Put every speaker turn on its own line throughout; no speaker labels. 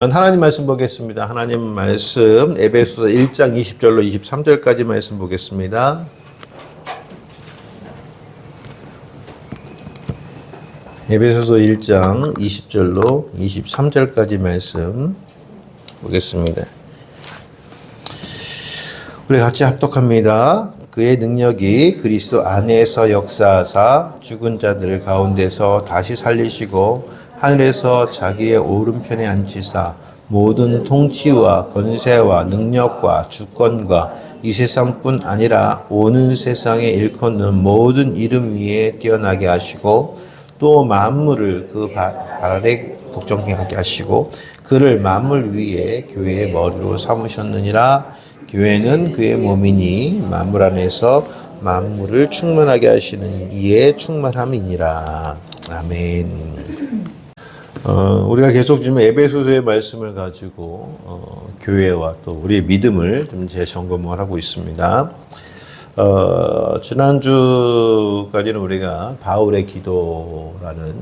하나님 말씀 보겠습니다. 하나님 말씀 에베소서 1장 20절로 23절까지 말씀 보겠습니다. 에베소서 1장 20절로 23절까지 말씀 보겠습니다. 우리 같이 합독합니다. 그의 능력이 그리스도 안에서 역사하사 죽은 자들 가운데서 다시 살리시고 하늘에서 자기의 오른편에 앉히사 모든 통치와 권세와 능력과 주권과 이 세상뿐 아니라 오는 세상에 일컫는 모든 이름 위에 뛰어나게 하시고 또 만물을 그 발 아래 복종하게 하시고 그를 만물 위에 교회의 머리로 삼으셨느니라. 교회는 그의 몸이니 만물 안에서 만물을 충만하게 하시는 이의 충만함이니라. 아멘. 우리가 계속 지금 에베소서의 말씀을 가지고 교회와 또 우리의 믿음을 좀 재점검을 하고 있습니다. 지난주까지는 우리가 바울의 기도라는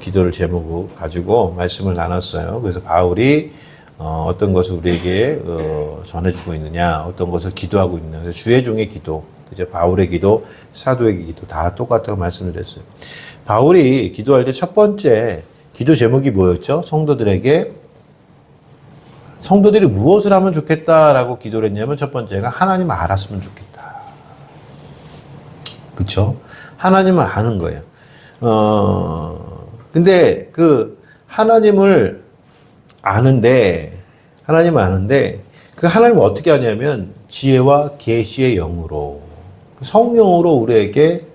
기도를 제목으로 가지고 말씀을 나눴어요. 그래서 바울이 어떤 것을 우리에게 전해주고 있느냐, 어떤 것을 기도하고 있느냐. 주의 종의 기도, 그죠? 바울의 기도, 사도의 기도 다 똑같다고 말씀드렸어요. 바울이 기도할 때 첫 번째 기도 제목이 뭐였죠? 성도들이 무엇을 하면 좋겠다라고 기도를 했냐면 첫 번째가 하나님을 알았으면 좋겠다. 그렇죠? 하나님을 아는 거예요. 근데 그 하나님을 아는데 그 하나님을 어떻게 아냐면 지혜와 계시의 영으로 성령으로 우리에게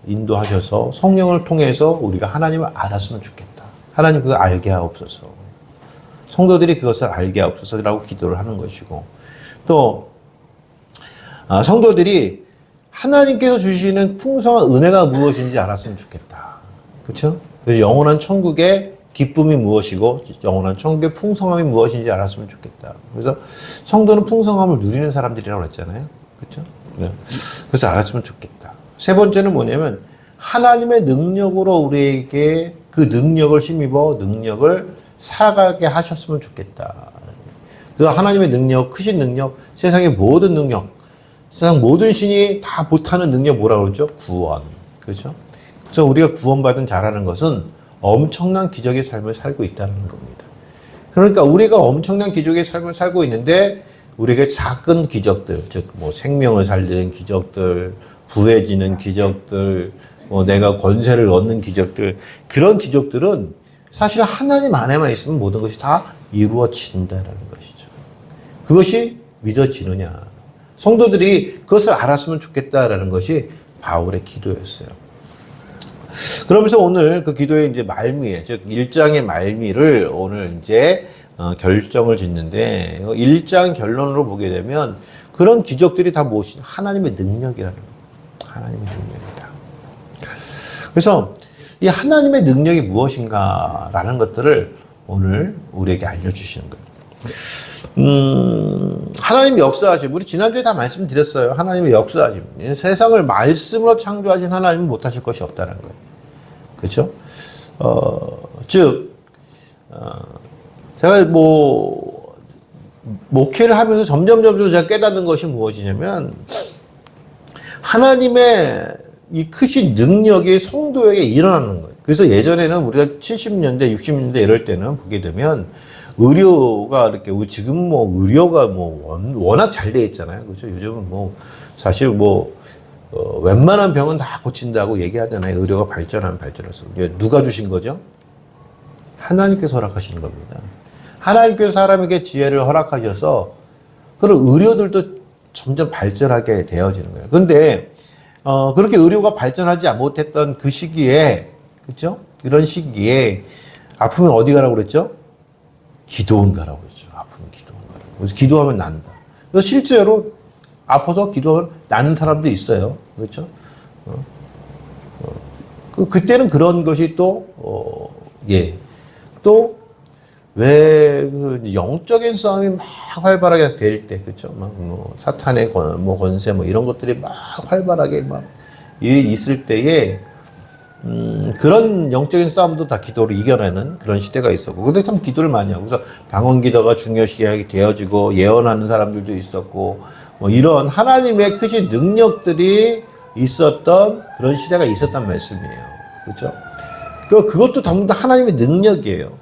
인도하셔서 성령을 통해서 우리가 하나님을 알았으면 좋겠다. 하나님 그거 알게 하옵소서. 성도들이 그것을 알게 하옵소서라고 기도를 하는 것이고 또 성도들이 하나님께서 주시는 풍성한 은혜가 무엇인지 알았으면 좋겠다. 그렇죠? 그래서 영원한 천국의 기쁨이 무엇이고 영원한 천국의 풍성함이 무엇인지 알았으면 좋겠다. 그래서 성도는 풍성함을 누리는 사람들이라고 했잖아요. 그렇죠? 그래서 알았으면 좋겠다. 세 번째는 뭐냐면 하나님의 능력으로 우리에게 그 능력을 힘입어 능력을 살아가게 하셨으면 좋겠다. 그래서 하나님의 능력, 크신 능력, 세상의 모든 능력, 세상 모든 신이 다 못하는 능력 뭐라고 그러죠? 구원. 그렇죠? 그래서 우리가 구원받은 자라는 것은 엄청난 기적의 삶을 살고 있다는 겁니다. 그러니까 우리가 엄청난 기적의 삶을 살고 있는데 우리에게 작은 기적들, 즉 뭐 생명을 살리는 기적들, 부해지는 기적들, 내가 권세를 얻는 기적들, 그런 기적들은 사실 하나님 안에만 있으면 모든 것이 다 이루어진다라는 것이죠. 그것이 믿어지느냐. 성도들이 그것을 알았으면 좋겠다라는 것이 바울의 기도였어요. 그러면서 오늘 그 기도의 이제 말미에, 즉 1장의 말미를 오늘 이제 결정을 짓는데 1장 결론으로 보게 되면 그런 기적들이 다 무엇이냐? 하나님의 능력이라는 거예요. 하나님의 능력이다. 그래서 이 하나님의 능력이 무엇인가라는 것들을 오늘 우리에게 알려주시는 거예요. 하나님의 역사하심, 우리 지난주에 다 말씀드렸어요. 하나님의 역사하심. 세상을 말씀으로 창조하신 하나님은 못하실 것이 없다는 거예요. 그렇죠? 제가 목회를 하면서 점점 제가 깨닫는 것이 무엇이냐면 하나님의 이 크신 능력이 성도에게 일어나는 거예요. 그래서 예전에는 우리가 70년대, 60년대 이럴 때는 보게 되면 의료가 이렇게 지금 의료가 워낙 잘 돼 있잖아요. 그렇죠? 요즘은 사실 웬만한 병은 다 고친다고 얘기하잖아요. 의료가 발전해서. 누가 주신 거죠? 하나님께서 허락하시는 겁니다. 하나님께서 사람에게 지혜를 허락하셔서 그런 의료들도 점점 발전하게 되어지는 거예요. 그런데 그렇게 의료가 발전하지 못했던 그 시기에, 그렇죠? 이런 시기에 아프면 어디 가라고 그랬죠? 기도원 가라고 그랬죠. 아프면 기도원 가라고. 그래서 기도하면 난다. 그래서 실제로 아파서 기도하면 낫는 사람도 있어요. 그렇죠? 그때는 그런 것이 왜 영적인 싸움이 막 활발하게 될 때, 그렇죠? 사탄의 권세 이런 것들이 막 활발하게 막 있을 때에 그런 영적인 싸움도 다 기도로 이겨내는 그런 시대가 있었고, 근데 참 기도를 많이 하고, 그래서 방언 기도가 중요시 되어지고, 예언하는 사람들도 있었고, 뭐 이런 하나님의 크신 능력들이 있었던 그런 시대가 있었단 말씀이에요. 그렇죠? 그것도 전부 다 하나님의 능력이에요.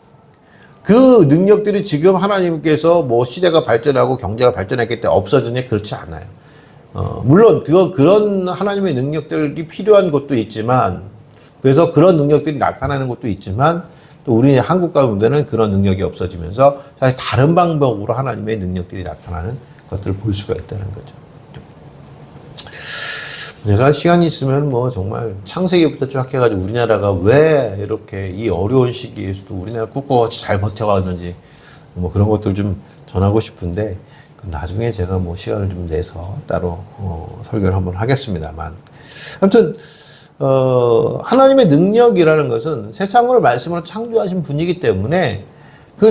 그 능력들이 지금 하나님께서 뭐 시대가 발전하고 경제가 발전했기 때문에 없어지냐? 그렇지 않아요. 물론 그런 하나님의 능력들이 필요한 것도 있지만, 그래서 그런 능력들이 나타나는 것도 있지만, 또 우리 한국 가운데는 그런 능력이 없어지면서 사실 다른 방법으로 하나님의 능력들이 나타나는 것들을 볼 수가 있다는 거죠. 제가 시간이 있으면 뭐 정말 창세기부터 쭉 해가지고 우리나라가 왜 이렇게 이 어려운 시기에서도 우리나라 꿋꿋이 잘 버텨가는지 뭐 그런 것들 좀 전하고 싶은데, 나중에 제가 뭐 시간을 좀 내서 따로 설교를 한번 하겠습니다만, 아무튼 하나님의 능력이라는 것은 세상을 말씀으로 창조하신 분이기 때문에 그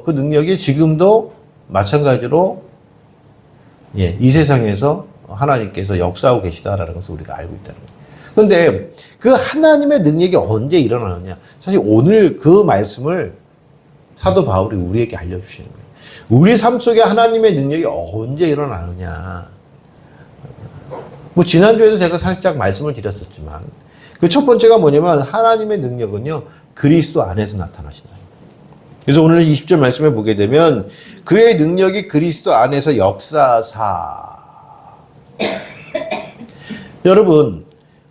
능력이 지금도 마찬가지로 이 세상에서 하나님께서 역사하고 계시다라는 것을 우리가 알고 있다는 거예요. 그런데 그 하나님의 능력이 언제 일어나느냐? 사실 오늘 그 말씀을 사도 바울이 우리에게 알려주시는 거예요. 우리 삶 속에 하나님의 능력이 언제 일어나느냐? 뭐 지난주에도 제가 살짝 말씀을 드렸었지만, 그 첫 번째가 뭐냐면 하나님의 능력은요, 그리스도 안에서 나타나신다. 그래서 오늘 20절 말씀에 보게 되면 그의 능력이 그리스도 안에서 역사하사. 여러분,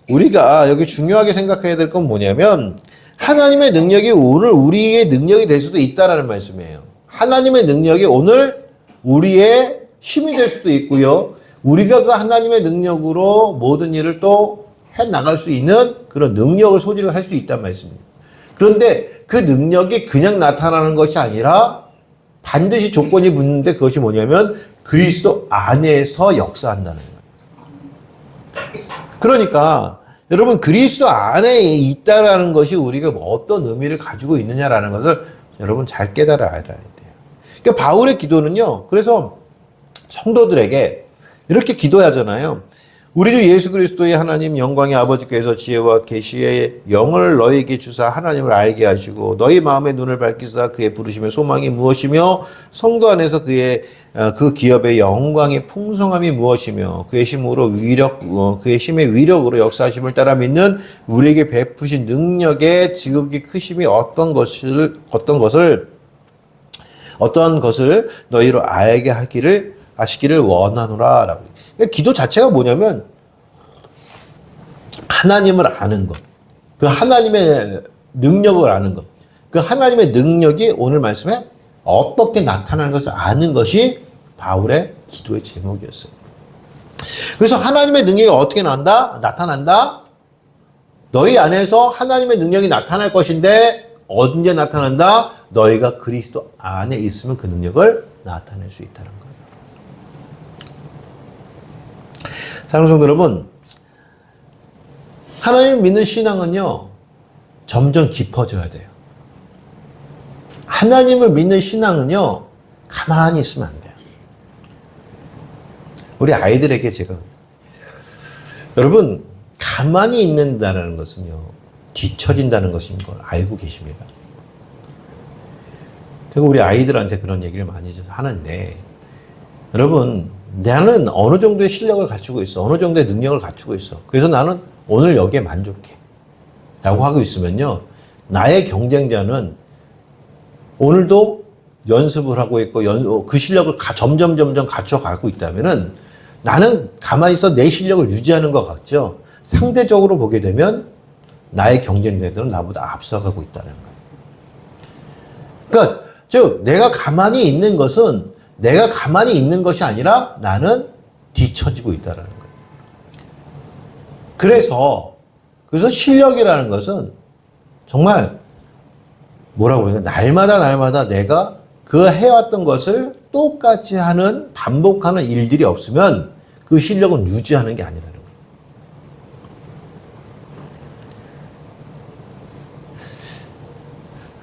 우리가 여기 중요하게 생각해야 될 건 뭐냐면 하나님의 능력이 오늘 우리의 능력이 될 수도 있다라는 말씀이에요. 하나님의 능력이 오늘 우리의 힘이 될 수도 있고요. 우리가 그 하나님의 능력으로 모든 일을 또 해나갈 수 있는 그런 능력을 소지를 할 수 있단 말씀입니다. 그런데 그 능력이 그냥 나타나는 것이 아니라 반드시 조건이 붙는데, 그것이 뭐냐면 그리스도 안에서 역사한다는 거예요. 그러니까 여러분, 그리스도 안에 있다라는 것이 우리가 어떤 의미를 가지고 있느냐라는 것을 여러분 잘 깨달아야 돼요. 그러니까 바울의 기도는요, 그래서 성도들에게 이렇게 기도하잖아요. 우리 주 예수 그리스도의 하나님 영광의 아버지께서 지혜와 계시의 영을 너희에게 주사 하나님을 알게 하시고 너희 마음의 눈을 밝히사 그의 부르심의 소망이 무엇이며 성도 안에서 그의 그 기업의 영광의 풍성함이 무엇이며 그의 힘의 위력으로 역사하심을 따라 믿는 우리에게 베푸신 능력의 지극히 크심이 어떤 것을 너희로 알게 하시기를 원하노라 라고. 기도 자체가 뭐냐면 하나님을 아는 것, 그 하나님의 능력을 아는 것, 그 하나님의 능력이 오늘 말씀에 어떻게 나타나는 것을 아는 것이 바울의 기도의 제목이었어요. 그래서 하나님의 능력이 어떻게 나타난다? 너희 안에서 하나님의 능력이 나타날 것인데 언제 나타난다? 너희가 그리스도 안에 있으면 그 능력을 나타낼 수 있다는 거예요. 사랑하는 성도 여러분, 하나님을 믿는 신앙은요, 점점 깊어져야 돼요. 하나님을 믿는 신앙은요, 가만히 있으면 안 돼요. 우리 아이들에게 제가, 여러분, 가만히 있는다는 것은요, 뒤처진다는 것인 걸 알고 계십니다. 제가 우리 아이들한테 그런 얘기를 많이 하는데, 여러분, 나는 어느 정도의 실력을 갖추고 있어. 어느 정도의 능력을 갖추고 있어. 그래서 나는 오늘 여기에 만족해. 라고 하고 있으면요, 나의 경쟁자는 오늘도 연습을 하고 있고, 그 실력을 점점 갖춰가고 있다면은 나는 가만히 있어 내 실력을 유지하는 것 같죠. 상대적으로 보게 되면 나의 경쟁자들은 나보다 앞서가고 있다는 거예요. 그러니까, 즉, 내가 가만히 있는 것이 아니라 나는 뒤처지고 있다는 거예요. 그래서 실력이라는 것은 정말 뭐라고 해야 되나, 날마다 내가 그 해왔던 것을 똑같이 반복하는 일들이 없으면 그 실력은 유지하는 게 아니라는 거예요.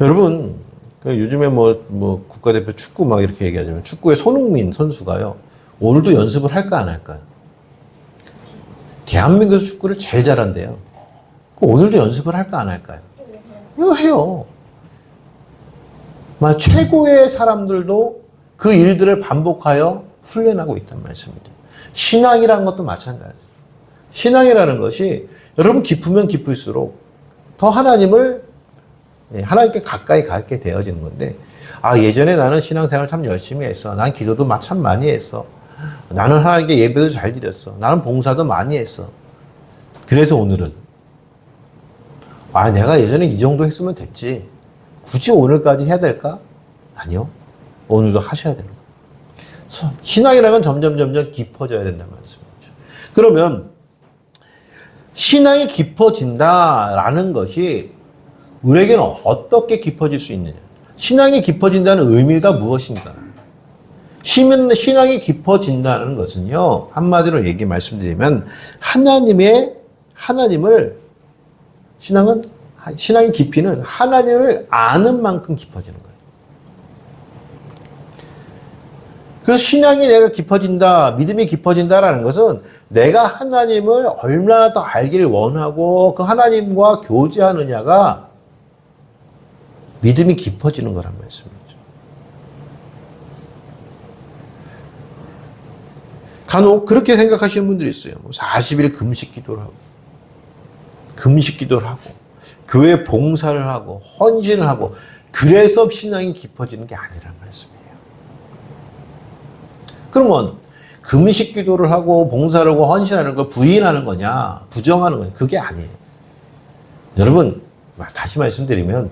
여러분, 요즘에 뭐 국가대표 축구 막 이렇게 얘기하자면 축구의 손흥민 선수가요, 오늘도 연습을 할까 안 할까요? 대한민국에서 축구를 제일 잘한대요. 오늘도 연습을 할까 안 할까요? 이거 해요. 최고의 사람들도 그 일들을 반복하여 훈련하고 있단 말씀입니다. 신앙이라는 것도 마찬가지예요. 신앙이라는 것이 여러분 깊으면 깊을수록 더 하나님께 가까이 가게 되어지는 건데, 예전에 나는 신앙생활 참 열심히 했어. 난 기도도 참 많이 했어. 나는 하나님께 예배도 잘 드렸어. 나는 봉사도 많이 했어. 그래서 오늘은 내가 예전에 이 정도 했으면 됐지. 굳이 오늘까지 해야 될까? 아니요. 오늘도 하셔야 되는 거예요. 신앙이라는 건 점점 깊어져야 된다는 말씀이죠. 그러면 신앙이 깊어진다라는 것이 우리에게는 어떻게 깊어질 수 있느냐? 신앙이 깊어진다는 의미가 무엇인가? 신앙이 깊어진다는 것은요, 한마디로 말씀드리면, 신앙의 깊이는 하나님을 아는 만큼 깊어지는 거예요. 그래서 신앙이 내가 깊어진다, 믿음이 깊어진다라는 것은 내가 하나님을 얼마나 더 알기를 원하고 그 하나님과 교제하느냐가 믿음이 깊어지는 거란 말씀이죠. 간혹 그렇게 생각하시는 분들이 있어요. 40일 금식 기도를 하고, 교회 봉사를 하고, 헌신을 하고, 그래서 신앙이 깊어지는 게 아니란 말씀이에요. 그러면 금식 기도를 하고, 봉사를 하고, 헌신하는 걸 부인하는 거냐, 부정하는 거냐, 그게 아니에요. 여러분, 다시 말씀드리면,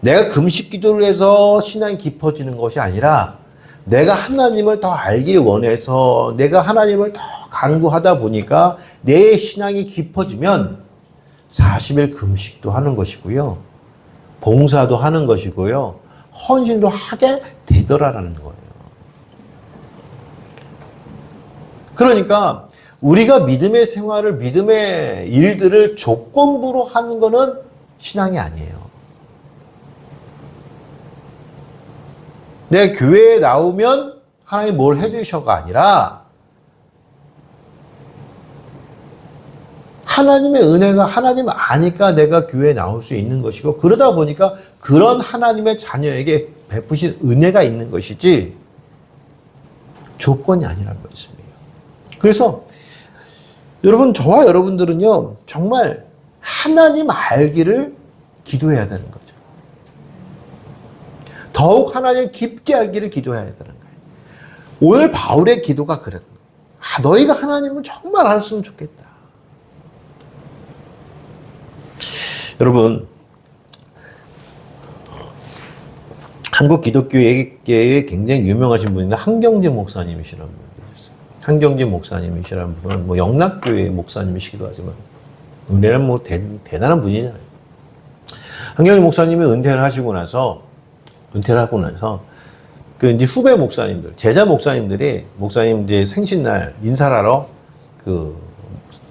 내가 금식 기도를 해서 신앙이 깊어지는 것이 아니라 내가 하나님을 더 알길 원해서 내가 하나님을 더 간구하다 보니까 내 신앙이 깊어지면 40일 금식도 하는 것이고요. 봉사도 하는 것이고요. 헌신도 하게 되더라라는 거예요. 그러니까 우리가 믿음의 생활을, 믿음의 일들을 조건부로 하는 거는 신앙이 아니에요. 내 교회에 나오면 하나님 뭘 해주셔가 아니라 하나님의 은혜가 하나님을 아니까 내가 교회에 나올 수 있는 것이고, 그러다 보니까 그런 하나님의 자녀에게 베푸신 은혜가 있는 것이지 조건이 아니라는 말씀이에요. 그래서 여러분, 저와 여러분들은요, 정말 하나님 알기를 기도해야 되는 거죠. 더욱 하나님 깊게 알기를 기도해야 되는 거예요. 오늘 바울의 기도가 그랬다. 너희가 하나님을 정말 알았으면 좋겠다. 여러분, 한국 기독교계에 굉장히 유명하신 분인데 한경진 목사님이시라는 분이 계셨어요. 한경진 목사님이시라는 분은 영락교회 목사님이시기도 하지만 은혜는 대단한 분이잖아요. 한경진 목사님이 은퇴를 하고 나서 그 이제 후배 목사님들, 제자 목사님들이 목사님 이제 생신날 인사를 하러 그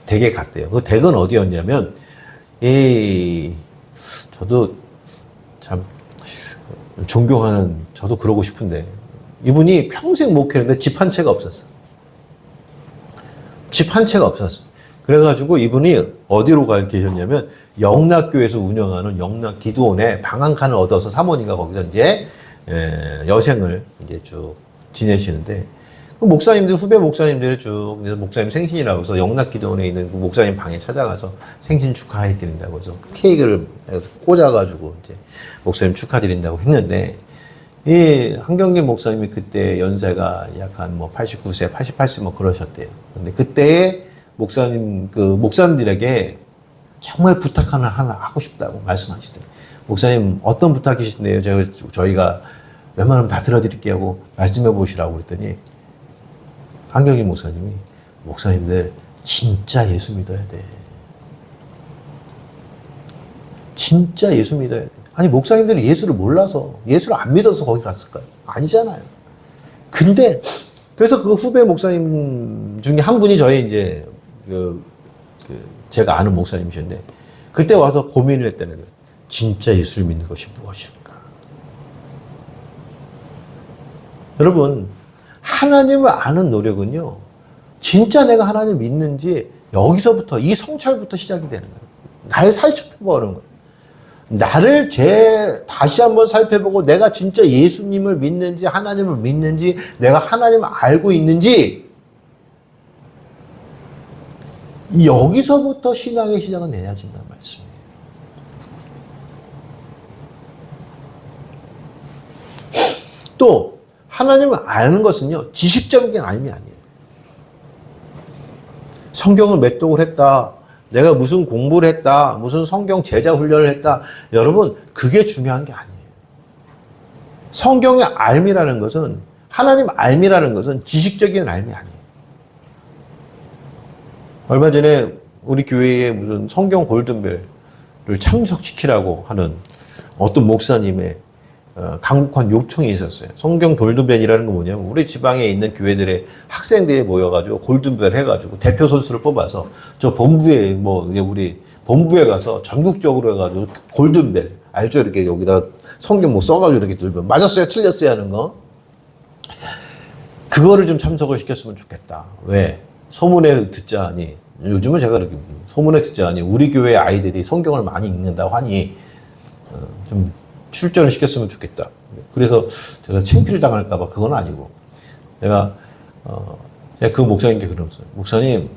댁에 갔대요. 그 댁은 어디였냐면, 저도 참 존경하는, 저도 그러고 싶은데, 이분이 평생 목회했는데 집 한 채가 없었어. 집 한 채가 없었어. 그래가지고 이분이 어디로 가 계셨냐면, 영락교에서 운영하는 영락 기도원에 방 한 칸을 얻어서 사모님과 거기서 이제 여생을 이제 쭉 지내시는데, 그 목사님들, 후배 목사님들이 쭉 목사님 생신이라고 해서 영락 기도원에 있는 그 목사님 방에 찾아가서 생신 축하해 드린다고 해서 케이크를 꽂아가지고 이제 목사님 축하드린다고 했는데, 이 한경진 목사님이 그때 연세가 약 한 89세, 88세 그러셨대요. 근데 그때 목사님들에게 정말 부탁 하나 하고 싶다고 말씀하시더라고요. 목사님, 어떤 부탁이신데요? 저희가 웬만하면 다 들어드릴게요 하고 말씀해 보시라고 그랬더니, 한경진 목사님이, 목사님들 진짜 예수 믿어야 돼. 진짜 예수 믿어야 돼. 아니, 목사님들이 예수를 몰라서, 예수를 안 믿어서 거기 갔을까요? 아니잖아요. 근데 그래서 그 후배 목사님 중에 한 분이 저희 이제 제가 아는 목사님이셨는데, 그때 와서 고민을 했다는 거예요. 진짜 예수를 믿는 것이 무엇일까? 여러분, 하나님을 아는 노력은요, 진짜 내가 하나님을 믿는지 여기서부터, 이 성찰부터 시작이 되는 거예요. 나를 살펴보는 거예요. 나를 다시 한번 살펴보고 내가 진짜 예수님을 믿는지 하나님을 믿는지 내가 하나님을 알고 있는지 여기서부터 신앙의 시작은 내려진다는 말씀이에요. 또 하나님을 아는 것은요 지식적인 알미 아니에요. 성경을 몇 독을 했다. 내가 무슨 공부를 했다. 무슨 성경 제자 훈련을 했다. 여러분 그게 중요한 게 아니에요. 성경의 알미라는 것은 하나님 알미라는 것은 지식적인 알미 아니에요. 얼마 전에 우리 교회에 무슨 성경 골든벨을 참석시키라고 하는 어떤 목사님의 강력한 요청이 있었어요. 성경 골든벨이라는 건 뭐냐면 우리 지방에 있는 교회들의 학생들이 모여가지고 골든벨 해가지고 대표 선수를 뽑아서 저 본부에 우리 본부에 가서 전국적으로 해가지고 골든벨 알죠? 이렇게 여기다 성경 써가지고 이렇게 들면 맞았어요, 틀렸어요 하는 거. 그거를 좀 참석을 시켰으면 좋겠다. 왜? 소문에 듣자니 요즘은 제가 그렇게 소문에 듣자니 우리 교회 아이들이 성경을 많이 읽는다고 하니 좀 출전을 시켰으면 좋겠다. 그래서 제가 창피를 당할까봐 그건 아니고 제가 그 목사님께 그랬어요. 목사님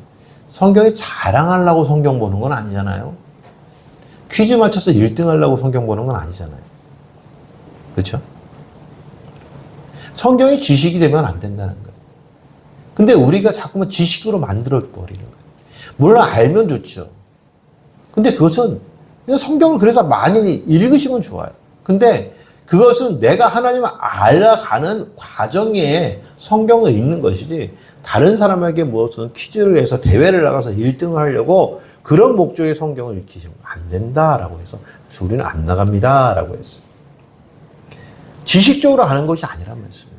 성경에 자랑하려고 성경 보는 건 아니잖아요. 퀴즈 맞춰서 1등 하려고 성경 보는 건 아니잖아요. 그렇죠? 성경이 지식이 되면 안 된다는 거예요. 근데 우리가 자꾸만 지식으로 만들어버리는 거예요. 물론 알면 좋죠. 근데 그것은 그냥 성경을 그래서 많이 읽으시면 좋아요. 근데 그것은 내가 하나님을 알아가는 과정에 성경을 읽는 것이지 다른 사람에게 무슨 퀴즈를 해서 대회를 나가서 1등을 하려고 그런 목적의 성경을 읽히시면 안 된다라고 해서 우리는 안 나갑니다라고 했어요. 지식적으로 하는 것이 아니란 말씀이에요.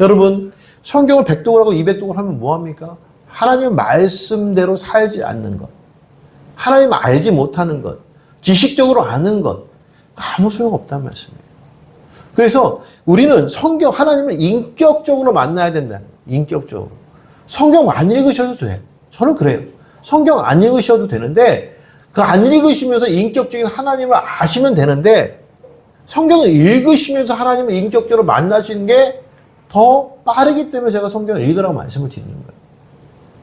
여러분 성경을 100독을 하고 200독을 하면 뭐합니까? 하나님 말씀대로 살지 않는 것, 하나님 알지 못하는 것, 지식적으로 아는 것 아무 소용없다는 말씀이에요. 그래서 우리는 성경 하나님을 인격적으로 만나야 된다. 인격적으로. 성경 안 읽으셔도 돼. 저는 그래요. 성경 안 읽으셔도 되는데 그 안 읽으시면서 인격적인 하나님을 아시면 되는데 성경을 읽으시면서 하나님을 인격적으로 만나시는 게 더 빠르기 때문에 제가 성경을 읽으라고 말씀을 드리는 거예요.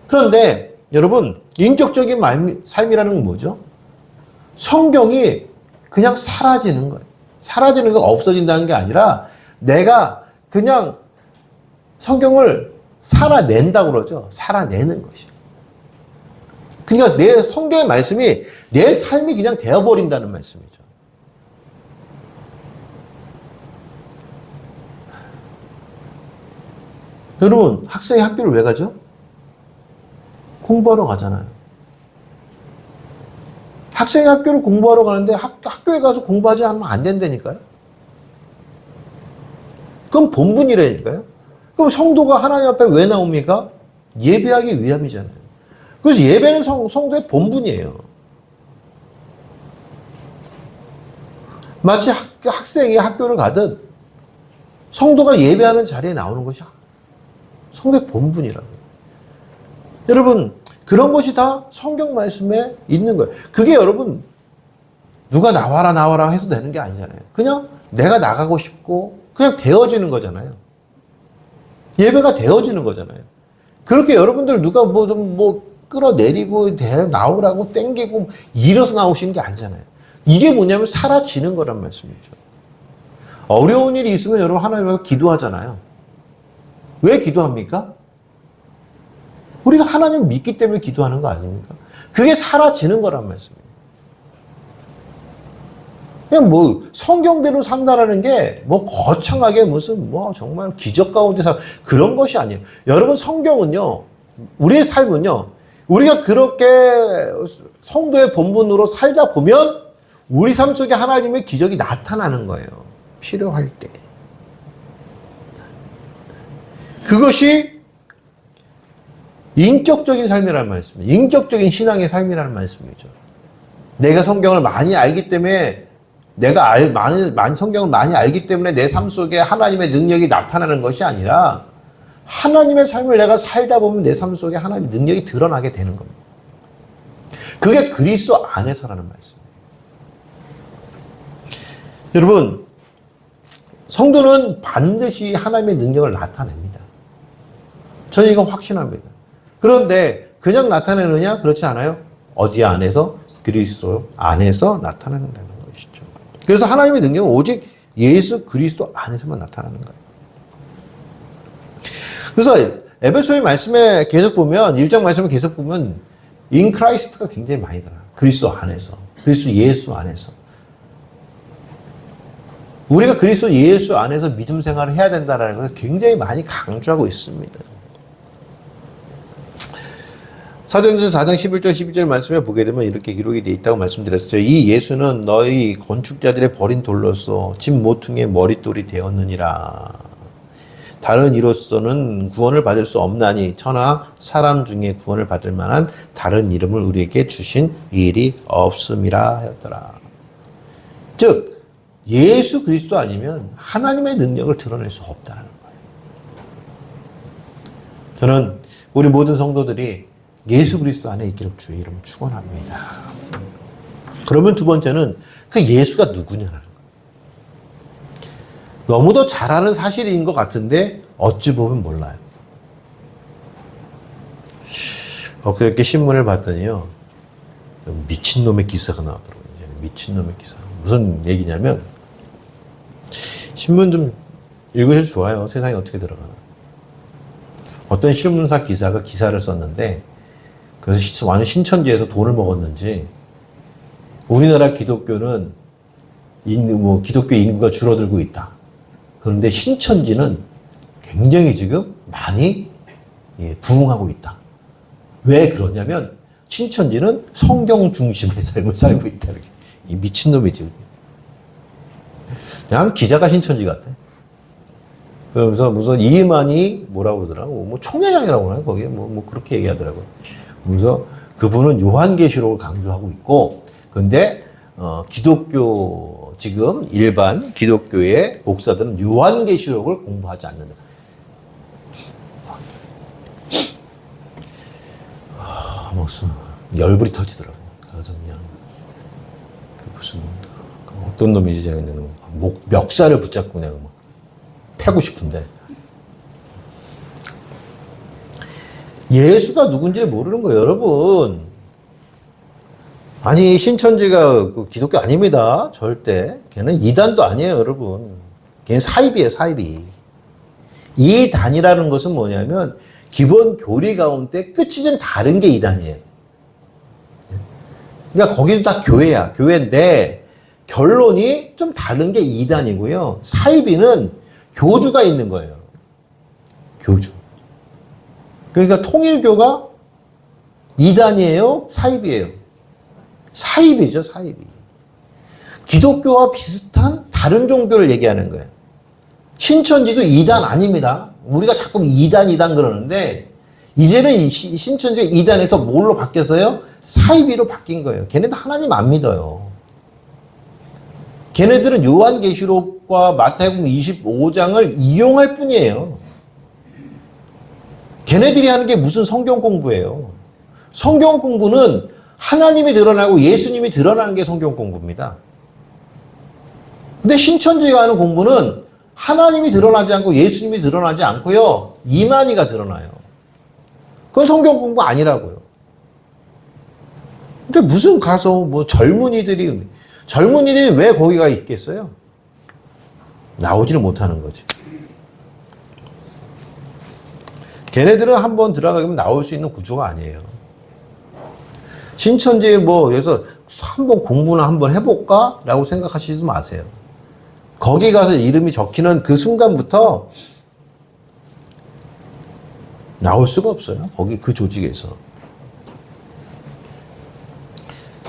그런데 여러분 인격적인 삶이라는 건 뭐죠? 성경이 그냥 사라지는 거예요. 사라지는 건 없어진다는 게 아니라 내가 그냥 성경을 살아낸다고 그러죠. 살아내는 것이에요. 그러니까 내 성경의 말씀이 내 삶이 그냥 되어버린다는 말씀이죠. 여러분 학생이 학교를 왜 가죠? 공부하러 가잖아요. 학생이 학교를 공부하러 가는데 학교에 가서 공부하지 않으면 안 된다니까요. 그럼 본분이라니까요. 그럼 성도가 하나님 앞에 왜 나옵니까? 예배하기 위함이잖아요. 그래서 예배는 성도의 본분이에요. 마치 학생이 학교를 가듯 성도가 예배하는 자리에 나오는 것이 성도의 본분이라고요. 여러분 그런 것이 다 성경 말씀에 있는 거예요. 그게 여러분 누가 나와라 해서 되는 게 아니잖아요. 그냥 내가 나가고 싶고 그냥 되어지는 거잖아요. 예배가 되어지는 거잖아요. 그렇게 여러분들 누가 뭐 끌어내리고 나오라고 땡기고 일어서 나오시는 게 아니잖아요. 이게 뭐냐면 사라지는 거란 말씀이죠. 어려운 일이 있으면 여러분 하나님 앞에 기도하잖아요. 왜 기도합니까? 우리가 하나님을 믿기 때문에 기도하는 거 아닙니까? 그게 사라지는 거란 말씀이에요. 그냥 성경대로 산다라는 게 거창하게 무슨 정말 기적 가운데서 그런 것이 아니에요. 여러분 성경은요, 우리의 삶은요, 우리가 그렇게 성도의 본분으로 살다 보면 우리 삶 속에 하나님의 기적이 나타나는 거예요. 필요할 때. 그것이 인격적인 삶이라는 말씀이에요. 인격적인 신앙의 삶이라는 말씀이죠. 내가 성경을 많이 알기 때문에 내가 성경을 많이 알기 때문에 내 삶 속에 하나님의 능력이 나타나는 것이 아니라 하나님의 삶을 내가 살다 보면 내 삶 속에 하나님의 능력이 드러나게 되는 겁니다. 그게 그리스도 안에서라는 말씀이에요. 여러분, 성도는 반드시 하나님의 능력을 나타냅니다. 저는 이거 확신합니다. 그런데 그냥 나타내느냐? 그렇지 않아요. 어디 안에서? 그리스도 안에서 나타내는다는 것이죠. 그래서 하나님의 능력은 오직 예수 그리스도 안에서만 나타나는 거예요. 그래서 에베소의 말씀에 계속 보면, 1장 말씀에 계속 보면 in Christ가 굉장히 많이 들어요. 그리스도 안에서. 그리스도 예수 안에서. 우리가 그리스도 예수 안에서 믿음 생활을 해야 된다는 것을 굉장히 많이 강조하고 있습니다. 사도행전 4장 11절 12절 말씀에 보게 되면 이렇게 기록이 되어 있다고 말씀드렸어요. 이 예수는 너희 건축자들의 버린 돌로서 집 모퉁이의 머릿돌이 되었느니라. 다른 이로서는 구원을 받을 수 없나니 천하 사람 중에 구원을 받을 만한 다른 이름을 우리에게 주신 일이 없음이라 하였더라. 즉 예수 그리스도 아니면 하나님의 능력을 드러낼 수 없다는 거예요. 저는 우리 모든 성도들이 예수 그리스도 안에 있기를 주의 이름 축원합니다. 그러면 두 번째는 그 예수가 누구냐는 거예요. 너무도 잘 아는 사실인 것 같은데 어찌 보면 몰라요. 그렇게 신문을 봤더니요, 미친놈의 기사가 나왔더라고요. 미친놈의 기사. 무슨 얘기냐면, 신문 좀 읽으셔도 좋아요. 세상이 어떻게 들어가나. 어떤 신문사 기사가 기사를 썼는데, 그래서 완전 신천지에서 돈을 먹었는지, 우리나라 기독교는 기독교 인구가 줄어들고 있다. 그런데 신천지는 굉장히 지금 많이 부흥하고 있다. 왜 그러냐면 신천지는 성경 중심의 삶을 살고 있다. 이렇게. 이 미친놈이지. 그냥 기자가 신천지 같아. 그러면서 무슨 이만희 뭐라고 그러더라고. 뭐 총회장이라고 하나요? 거기에 뭐 그렇게 얘기하더라고요. 그래서 그분은 요한계시록을 강조하고 있고, 근데 기독교 지금 일반 기독교의 목사들은 요한계시록을 공부하지 않는다. 무슨 열불이 터지더라고. 그래서 그냥 무슨 어떤 놈이지 그냥 멱살을 붙잡고 그냥 막 패고 싶은데. 예수가 누군지 모르는 거예요, 여러분. 아니, 신천지가 기독교 아닙니다. 절대. 걔는 이단도 아니에요, 여러분. 걔는 사입이에요, 사입이. 이단이라는 것은 뭐냐면, 기본 교리 가운데 끝이 좀 다른 게 이단이에요. 그러니까 거기도 다 교회야. 교회인데, 결론이 좀 다른 게 이단이고요. 사입이는 교주가 있는 거예요. 교주. 그러니까 통일교가 이단이에요? 사입이에요? 사입이죠, 사입이. 기독교와 비슷한 다른 종교를 얘기하는 거예요. 신천지도 이단 아닙니다. 우리가 자꾸 이단 그러는데, 이제는 신천지가 이단에서 뭘로 바뀌었어요? 사입이로 바뀐 거예요. 걔네도 하나님 안 믿어요. 걔네들은 요한계시록과 마태복음 25장을 이용할 뿐이에요. 걔네들이 하는 게 무슨 성경 공부예요. 성경 공부는 하나님이 드러나고 예수님이 드러나는 게 성경 공부입니다. 근데 신천지가 하는 공부는 하나님이 드러나지 않고 예수님이 드러나지 않고요. 이만희가 드러나요. 그건 성경 공부 아니라고요. 근데 무슨 가서 뭐 젊은이들이 왜 거기가 있겠어요? 나오지를 못하는 거지. 걔네들은 한번 들어가면 나올 수 있는 구조가 아니에요. 신천지에 그래서 한번 공부나 한번 해볼까? 라고 생각하시지 마세요. 거기 가서 이름이 적히는 그 순간부터 나올 수가 없어요. 거기 그 조직에서.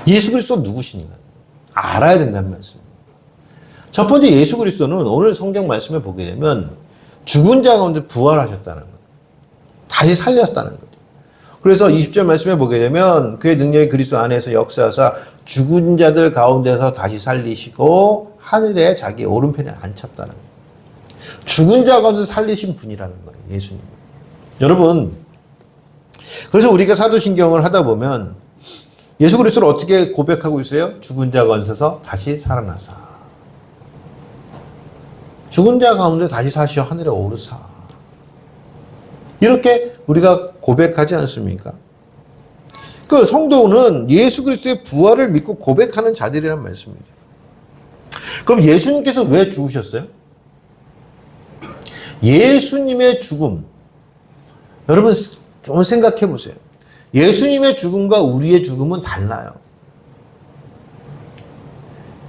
예수 그리스도 누구신가? 알아야 된다는 말씀입니다. 첫 번째 예수 그리스도는 오늘 성경 말씀에 보게 되면 죽은 자 가운데 부활하셨다는 거예요. 다시 살렸다는 거죠. 그래서 20절 말씀에 보게 되면 그의 능력이 그리스도 안에서 역사하사 죽은 자들 가운데서 다시 살리시고 하늘에 자기 오른편에 앉혔다는 거예요. 죽은 자 가운데서 살리신 분이라는 거예요. 예수님. 여러분, 그래서 우리가 사도신경을 하다 보면 예수 그리스도를 어떻게 고백하고 있어요? 죽은 자 가운데서 다시 살아나사. 죽은 자 가운데 다시 사시어 하늘에 오르사. 이렇게 우리가 고백하지 않습니까? 그 성도는 예수 그리스도의 부활을 믿고 고백하는 자들이란 말씀이죠. 그럼 예수님께서 왜 죽으셨어요? 예수님의 죽음. 여러분 좀 생각해 보세요. 예수님의 죽음과 우리의 죽음은 달라요.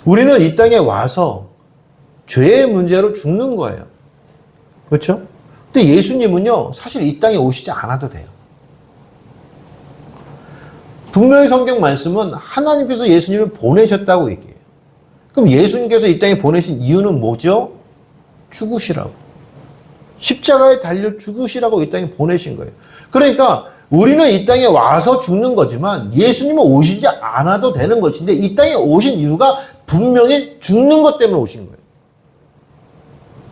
우리는 이 땅에 와서 죄의 문제로 죽는 거예요. 그렇죠? 근데 예수님은요, 사실 이 땅에 오시지 않아도 돼요. 분명히 성경 말씀은 하나님께서 예수님을 보내셨다고 얘기해요. 그럼 예수님께서 이 땅에 보내신 이유는 뭐죠? 죽으시라고. 십자가에 달려 죽으시라고 이 땅에 보내신 거예요. 그러니까 우리는 이 땅에 와서 죽는 거지만 예수님은 오시지 않아도 되는 것인데 이 땅에 오신 이유가 분명히 죽는 것 때문에 오신 거예요.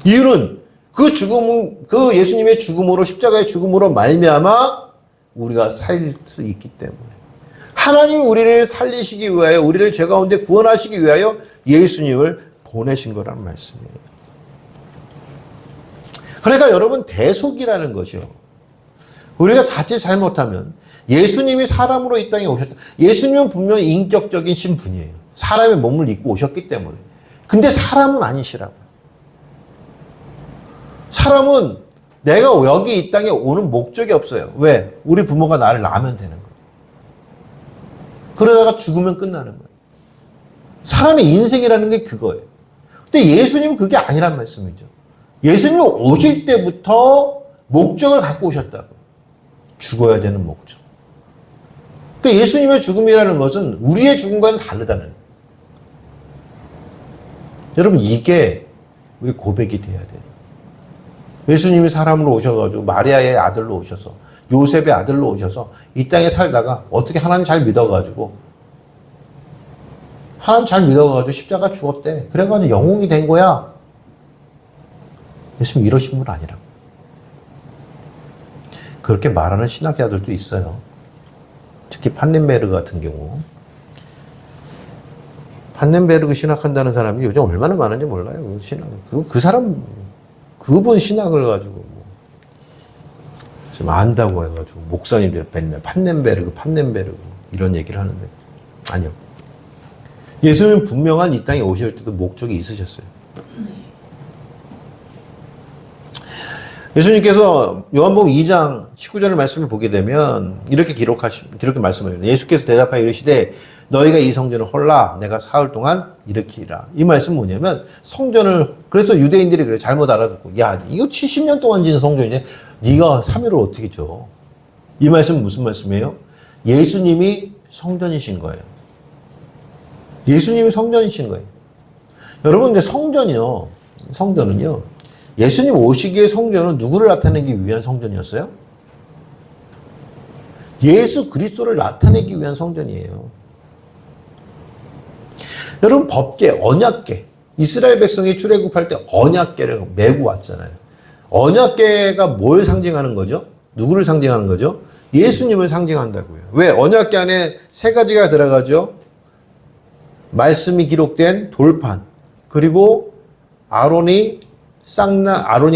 이유는 그 예수님의 죽음으로, 십자가의 죽음으로 말미암아 우리가 살 수 있기 때문에. 하나님이 우리를 살리시기 위하여, 우리를 죄 가운데 구원하시기 위하여 예수님을 보내신 거라는 말씀이에요. 그러니까 여러분, 대속이라는 것이요. 우리가 자칫 잘못하면 예수님이 사람으로 이 땅에 오셨다. 예수님은 분명히 인격적인 신분이에요. 사람의 몸을 입고 오셨기 때문에. 근데 사람은 아니시라고. 사람은 내가 여기 이 땅에 오는 목적이 없어요. 왜? 우리 부모가 나를 낳으면 되는 거예요. 그러다가 죽으면 끝나는 거예요. 사람의 인생이라는 게 그거예요. 근데 예수님은 그게 아니란 말씀이죠. 예수님은 오실 때부터 목적을 갖고 오셨다고. 죽어야 되는 목적. 그러니까 예수님의 죽음이라는 것은 우리의 죽음과는 다르다는 거예요. 여러분, 이게 우리 고백이 돼야 돼요. 예수님이 사람으로 오셔가지고 마리아의 아들로 오셔서 요셉의 아들로 오셔서 이 땅에 살다가 어떻게 하나님 잘 믿어가지고 십자가 죽었대. 그래가지고 영웅이 된 거야. 예수님 이러신 분 아니라고. 그렇게 말하는 신학자들도 있어요. 특히 판넨베르그 같은 경우. 판넨베르그 신학한다는 사람이 요즘 얼마나 많은지 몰라요. 그 사람, 그분 신학을 가지고 좀 안다고 해가지고 목사님들 맨날 판넨베르그 이런 얘기를 하는데 아니요. 예수님은 분명한 이 땅에 오실 때도 목적이 있으셨어요. 예수님께서 요한복음 2장 19절의 말씀을 보게 되면 이렇게 말씀을 해요. 예수께서 대답하여 이르시되 너희가 이 성전을 헐라 내가 사흘 동안 일으키리라. 이 말씀은 뭐냐면 성전을, 그래서 유대인들이 그래 잘못 알아듣고, 야 이거 70년 동안 지은 성전이네, 네가 3일을 어떻게 줘? 이 말씀은 무슨 말씀이에요? 예수님이 성전이신 거예요. 예수님이 성전이신 거예요. 여러분, 근데 성전은요, 예수님 오시기에 성전은 누구를 나타내기 위한 성전이었어요? 예수 그리스도를 나타내기 위한 성전이에요. 여러분, 법계, 언약계, 이스라엘 백성이 출애굽할 때 언약계를 메고 왔잖아요. 언약계가 뭘 상징하는 거죠? 누구를 상징하는 거죠? 예수님을 상징한다고요. 왜? 언약계 안에 세 가지가 들어가죠. 말씀이 기록된 돌판, 그리고 아론이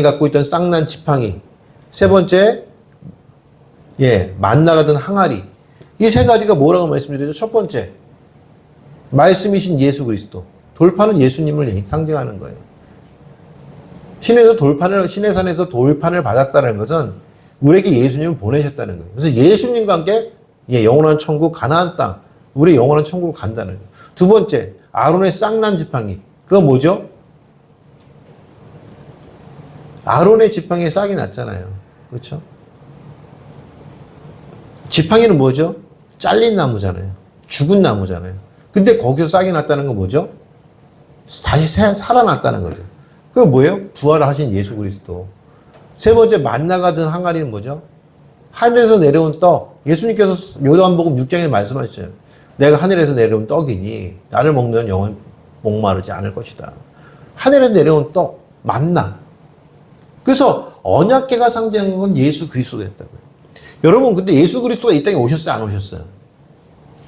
갖고 있던 쌍난 지팡이, 세 번째, 만나가 든 항아리. 이 세 가지가 뭐라고 말씀드리죠? 첫 번째, 말씀이신 예수 그리스도. 돌판은 예수님을 상징하는 거예요. 신의 산에서 돌판을 받았다는 것은 우리에게 예수님을 보내셨다는 거예요. 그래서 예수님과 함께 영원한 천국, 가나안 땅, 우리 영원한 천국을 간다는 거예요. 두 번째, 아론의 쌍난 지팡이. 그건 뭐죠? 아론의 지팡이에 싹이 났잖아요. 그렇죠? 지팡이는 뭐죠? 잘린 나무잖아요. 죽은 나무잖아요. 근데 거기서 싹이 났다는 건 뭐죠? 다시 살아났다는 거죠. 그게 뭐예요? 부활을 하신 예수 그리스도. 세 번째, 만나가 든 항아리는 뭐죠? 하늘에서 내려온 떡. 예수님께서 요한복음 6장에 말씀하셨죠. 내가 하늘에서 내려온 떡이니 나를 먹는 영혼 목마르지 않을 것이다. 하늘에서 내려온 떡, 만나. 그래서 언약궤가 상징하는 건 예수 그리스도였다고요. 여러분, 근데 예수 그리스도가 이 땅에 오셨어요, 안 오셨어요?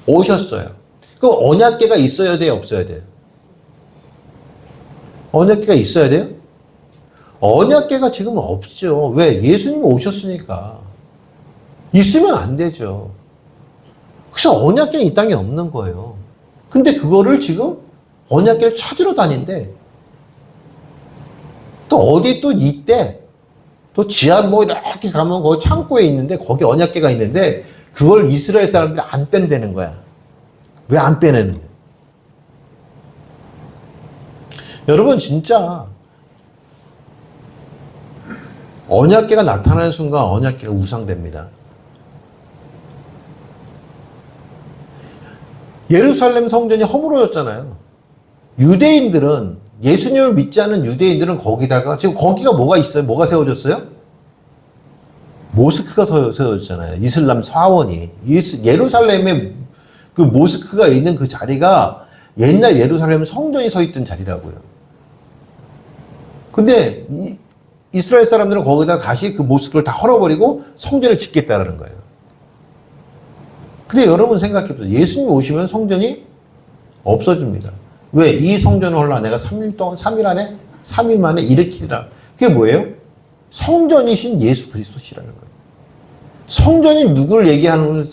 오셨어요. 그럼 언약궤가 있어야 돼요, 없어야 돼요? 언약궤가 있어야 돼요? 언약궤가 지금 없죠. 왜? 예수님이 오셨으니까. 있으면 안 되죠. 그래서 언약궤는 이 땅에 없는 거예요. 근데 그거를 지금 언약궤를 찾으러 다닌대. 또 어디 또 이때 또 지하 뭐 이렇게 가면 거기 창고에 있는데 거기 언약궤가 있는데 그걸 이스라엘 사람들이 안 뺀다는 거야. 왜 안 빼내는 거야? 여러분 진짜 언약궤가 나타나는 순간 언약궤가 우상됩니다. 예루살렘 성전이 허물어졌잖아요. 유대인들은 예수님을 믿지 않는 유대인들은 거기다가 지금 거기가 뭐가 있어요? 뭐가 세워졌어요? 모스크가 세워졌잖아요. 이슬람 사원이 예루살렘에 그 모스크가 있는 그 자리가 옛날 예루살렘 성전이 서 있던 자리라고요. 근데 이스라엘 사람들은 거기다 다시 그 모스크를 다 헐어버리고 성전을 짓겠다라는 거예요. 근데 여러분 생각해보세요. 예수님 오시면 성전이 없어집니다. 왜? 이 성전을 홀라 내가 3일 동안, 3일 안에, 3일 만에 일으키리라. 그게 뭐예요? 성전이신 예수 그리스도시라는 거예요. 성전이 누굴 얘기하는,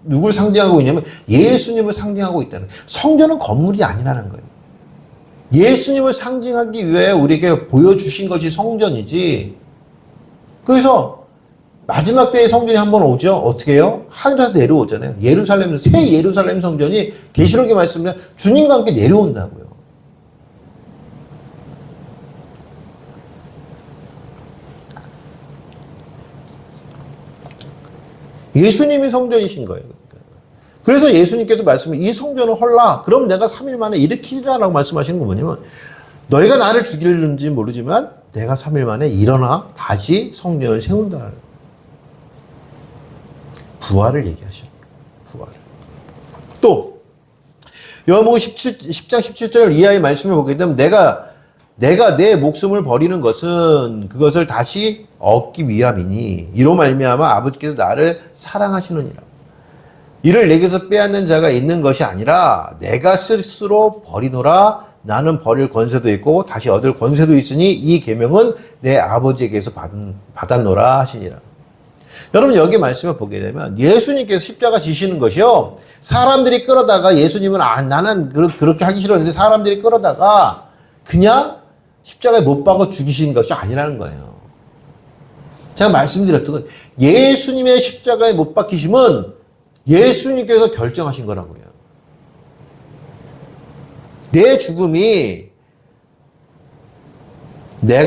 누굴 상징하고 있냐면 예수님을 상징하고 있다는 거예요. 성전은 건물이 아니라는 거예요. 예수님을 상징하기 위해 우리에게 보여주신 것이 성전이지. 그래서 마지막 때의 성전이 한번 오죠. 어떻게 해요? 하늘에서 내려오잖아요. 예루살렘, 새 예루살렘 성전이 계시록에 말씀하면 주님과 함께 내려온다고요. 예수님이 성전이신 거예요. 그래서 예수님께서 말씀을 이 성전을 헐라. 그럼 내가 3일 만에 일으키리라라고 말씀하시는 건 뭐냐면 너희가 나를 죽이는지 모르지만 내가 3일 만에 일어나 다시 성전을 세운다. 부활을 얘기하시는 거예요. 부활을. 또 요한복음 10장 17절 이하의 말씀을 보게 되면 내가 내 목숨을 버리는 것은 그것을 다시 얻기 위함이니 이로 말미암아 아버지께서 나를 사랑하시느니라. 이를 내게서 빼앗는 자가 있는 것이 아니라 내가 스스로 버리노라. 나는 버릴 권세도 있고 다시 얻을 권세도 있으니 이 계명은 내 아버지에게서 받았노라 하시니라. 여러분 여기 말씀을 보게 되면 예수님께서 십자가 지시는 것이요. 사람들이 끌어다가 예수님은 나는 그렇게 하기 싫었는데 사람들이 끌어다가 그냥 십자가에 못 박아 죽이신 것이 아니라는 거예요. 제가 말씀드렸던 건 예수님의 십자가에 못 박히심은 예수님께서 결정하신 거라고요. 내 죽음이 내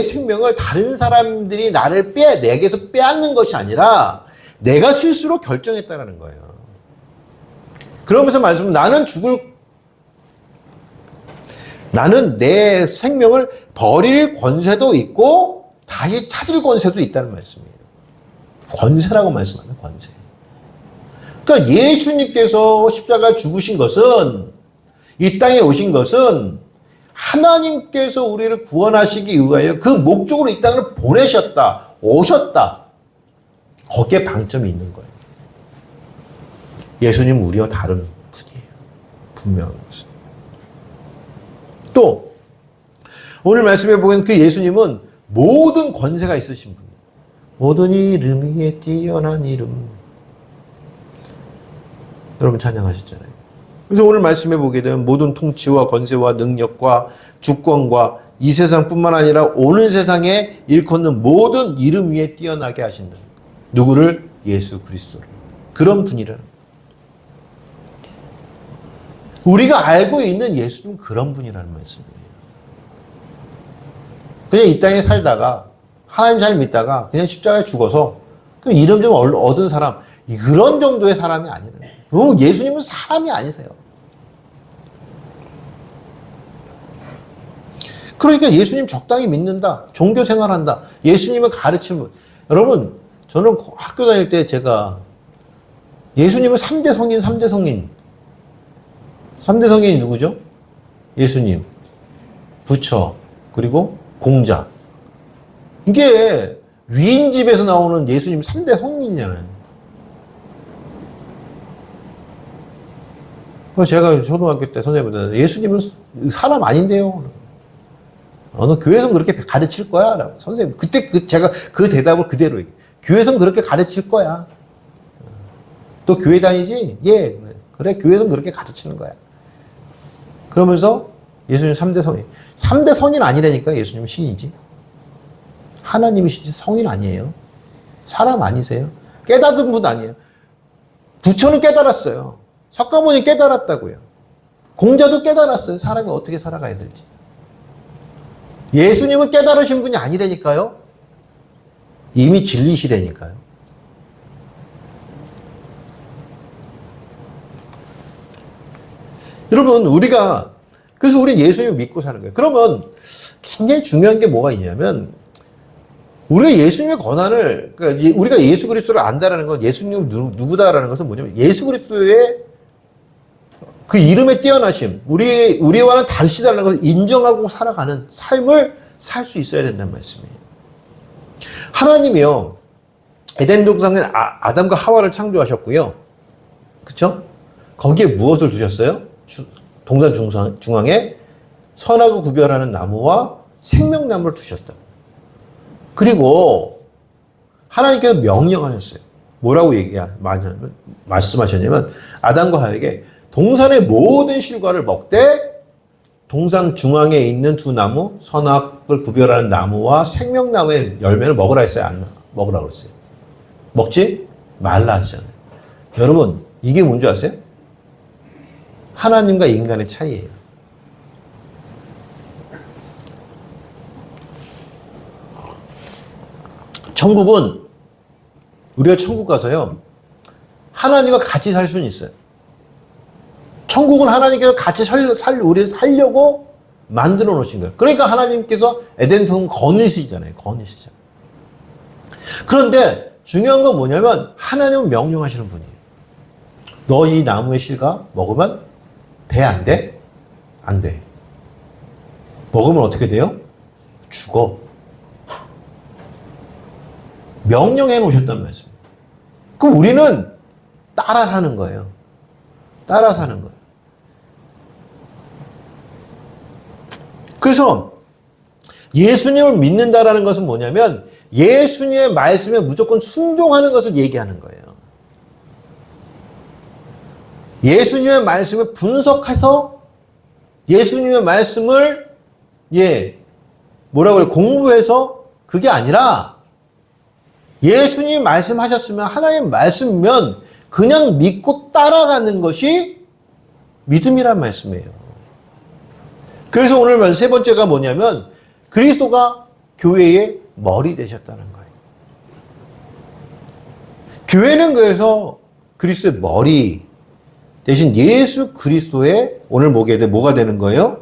생명을 다른 사람들이 내게서 빼앗는 것이 아니라 내가 스스로 결정했다는 거예요. 그러면서 나는 내 생명을 버릴 권세도 있고 다시 찾을 권세도 있다는 말씀이에요. 권세라고 말씀하는 권세. 그러니까 예수님께서 십자가에 죽으신 것은 이 땅에 오신 것은 하나님께서 우리를 구원하시기 위하여 그 목적으로 이 땅을 보내셨다. 오셨다. 거기에 방점이 있는 거예요. 예수님은 우리와 다른 분이에요. 분명한 것은. 또 오늘 말씀해 보면 그 예수님은 모든 권세가 있으신 분이에요. 모든 이름 위에 뛰어난 이름. 여러분 찬양하셨잖아요. 그래서 오늘 말씀해 보게 되면 모든 통치와 권세와 능력과 주권과 이 세상뿐만 아니라 오는 세상에 일컫는 모든 이름 위에 뛰어나게 하신다. 누구를? 예수 그리스도를. 그런 분이라는 거예요. 우리가 알고 있는 예수님은 그런 분이라는 말씀이에요. 그냥 이 땅에 살다가 하나님 잘 믿다가 그냥 십자가에 죽어서 그럼 이름 좀 얻은 사람, 그런 정도의 사람이 아니에요. 예수님은 사람이 아니세요. 그러니까 예수님 적당히 믿는다. 종교 생활한다. 예수님의 가르침을. 여러분, 저는 학교 다닐 때 제가 예수님은 3대 성인. 3대 성인이 누구죠? 예수님, 부처, 그리고 공자. 이게 위인집에서 나오는 예수님 3대 성인이잖아요. 그래서 제가 초등학교 때 선생님한테 예수님은 사람 아닌데요. 어느 교회에서는 그렇게 가르칠 거야. 라고. 선생님, 그때 제가 그 대답을 그대로 얘기해요. 교회에서는 그렇게 가르칠 거야. 또 교회 다니지? 예. 그래, 교회에서는 그렇게 가르치는 거야. 그러면서 예수님 3대 성인. 3대 성인 아니라니까 예수님은 신이지. 하나님이시지 성인 아니에요. 사람 아니세요. 깨닫은 분 아니에요. 부처는 깨달았어요. 석가모니 깨달았다고요. 공자도 깨달았어요. 사람이 어떻게 살아가야 될지. 예수님은 깨달으신 분이 아니라니까요. 이미 진리시라니까요. 여러분, 그래서 우리는 예수님을 믿고 사는 거예요. 그러면 굉장히 중요한 게 뭐가 있냐면, 우리가 예수님의 권한을, 그러니까 우리가 예수 그리스도를 안다라는 건, 예수님은 누구다라는 것은 뭐냐면, 예수 그리스도의 그 이름의 뛰어나심, 우리와는 다르시다는 것을 인정하고 살아가는 삶을 살 수 있어야 된다는 말씀이에요. 하나님이요, 에덴 동산에 아담과 하와를 창조하셨고요. 그쵸? 거기에 무엇을 두셨어요? 동산 중앙에 선하고 구별하는 나무와 생명나무를 두셨다. 그리고 하나님께서 명령하셨어요. 뭐라고 말씀하셨냐면, 아담과 하와에게 동산의 모든 실과를 먹되 동산 중앙에 있는 두 나무, 선악을 구별하는 나무와 생명나무의 열매를 먹으라 했어요? 안 먹으라 그랬어요? 먹지 말라 하셨잖아요. 여러분, 이게 뭔지 아세요? 하나님과 인간의 차이예요. 천국은, 우리가 천국 가서요, 하나님과 같이 살 수는 있어요. 천국은 하나님께서 같이 우리 살려고 만들어 놓으신 거예요. 그러니까 하나님께서 에덴 동산 거느시잖아요. 그런데 중요한 건 뭐냐면, 하나님은 명령하시는 분이에요. 너 이 나무의 실과 먹으면 돼? 안 돼? 안 돼. 먹으면 어떻게 돼요? 죽어. 명령해 놓으셨단 말씀이에요. 그럼 우리는 따라 사는 거예요. 따라 사는 거예요. 그래서 예수님을 믿는다라는 것은 뭐냐면, 예수님의 말씀에 무조건 순종하는 것을 얘기하는 거예요. 예수님의 말씀을 분석해서 예수님의 말씀을 뭐라고 해요? 공부해서, 그게 아니라 예수님이 말씀하셨으면, 하나님 말씀이면 그냥 믿고 따라가는 것이 믿음이란 말씀이에요. 그래서 오늘 세 번째가 뭐냐면, 그리스도가 교회의 머리 되셨다는 거예요. 교회는 그래서 그리스도의 머리 대신 예수 그리스도의, 오늘 뭐가 되는 거예요?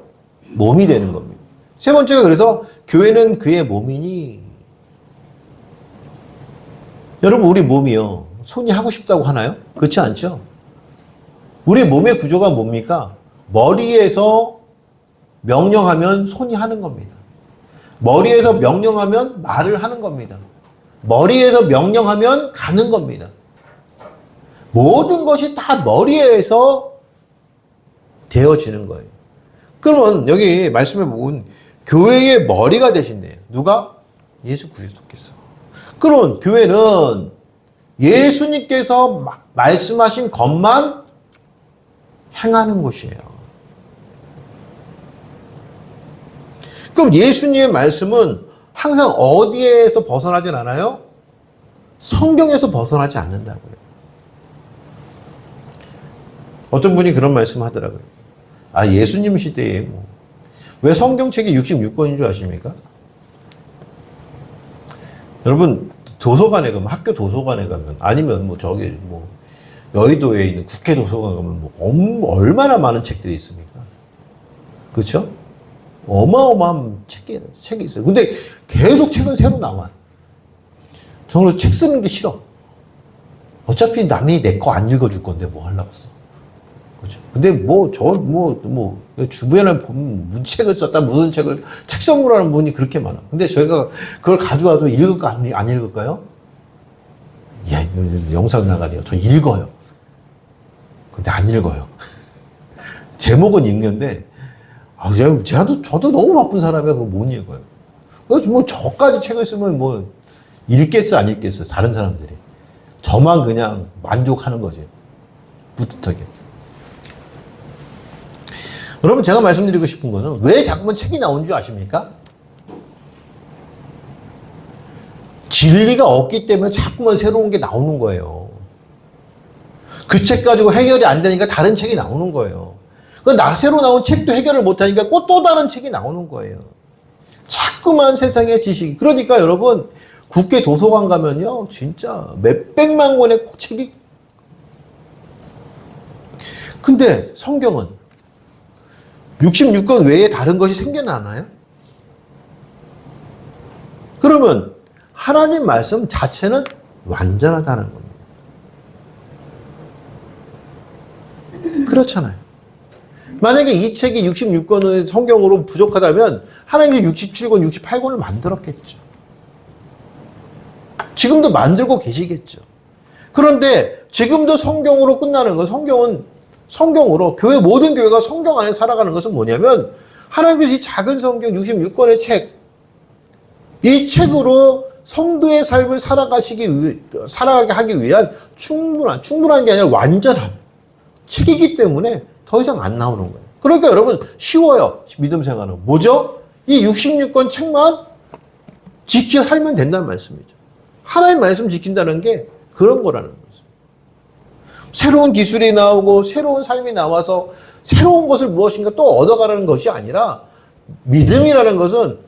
몸이 되는 겁니다. 세 번째가, 그래서 교회는 그의 몸이니. 여러분, 우리 몸이요, 손이 하고 싶다고 하나요? 그렇지 않죠? 우리 몸의 구조가 뭡니까? 머리에서 명령하면 손이 하는 겁니다. 머리에서 명령하면 말을 하는 겁니다. 머리에서 명령하면 가는 겁니다. 모든 것이 다 머리에서 되어지는 거예요. 그러면 여기 말씀해 보면 교회의 머리가 되신대요. 누가? 예수 그리스도께서. 그러면 교회는 예수님께서 말씀하신 것만 행하는 곳이에요. 그럼 예수님의 말씀은 항상 어디에서 벗어나진 않아요? 성경에서 벗어나지 않는다고요. 어떤 분이 그런 말씀 하더라고요. 예수님 시대에 왜 성경책이 66권인 줄 아십니까? 여러분, 도서관에 가면, 학교 도서관에 가면, 아니면 여의도에 있는 국회 도서관 가면 얼마나 많은 책들이 있습니까? 그렇죠? 어마어마한 책이 있어요. 근데 계속 책은 새로 나와요. 저는 책 쓰는 게 싫어. 어차피 남이 내 거 안 읽어줄 건데 뭐 하려고 써. 그죠? 근데 주변에 보면 문책을 썼다, 무슨 책을, 책 선물하는 분이 그렇게 많아. 근데 저희가 그걸 가져와도 읽을까, 안 읽을까요? 영상 나가네요. 저 읽어요. 근데 안 읽어요. 제목은 읽는데, 저도 너무 바쁜 사람이야. 그거 못 읽어요. 그래서 뭐 저까지 책을 쓰면 뭐 읽겠어, 안 읽겠어, 다른 사람들이. 저만 그냥 만족하는 거지. 뿌듯하게. 여러분, 제가 말씀드리고 싶은 거는 왜 자꾸만 책이 나온 줄 아십니까? 진리가 없기 때문에 자꾸만 새로운 게 나오는 거예요. 그 책 가지고 해결이 안 되니까 다른 책이 나오는 거예요. 새로 나온 책도 해결을 못 하니까 또 다른 책이 나오는 거예요. 자꾸만 세상의 지식이. 그러니까 여러분, 국회 도서관 가면요, 진짜 몇백만 권의 책이. 근데 성경은 66권 외에 다른 것이 생겨나나요? 그러면 하나님 말씀 자체는 완전하다는 겁니다. 그렇잖아요. 만약에 이 책이 66권의 성경으로 부족하다면 하나님이 67권, 68권을 만들었겠죠. 지금도 만들고 계시겠죠. 그런데 지금도 성경으로 끝나는 건 성경으로 모든 교회가 성경 안에 살아가는 것은 뭐냐면 하나님께서 이 작은 성경 66권의 책, 이 책으로 성도의 삶을 살아가게 하기 위한 충분한 게 아니라 완전한 책이기 때문에 더 이상 안 나오는 거예요. 그러니까 여러분 쉬워요. 믿음 생활은. 뭐죠? 이 66권 책만 지켜 살면 된다는 말씀이죠. 하나님 말씀 지킨다는 게 그런 거라는 거죠. 새로운 기술이 나오고 새로운 삶이 나와서 새로운 것을 무엇인가 또 얻어가라는 것이 아니라 믿음이라는 것은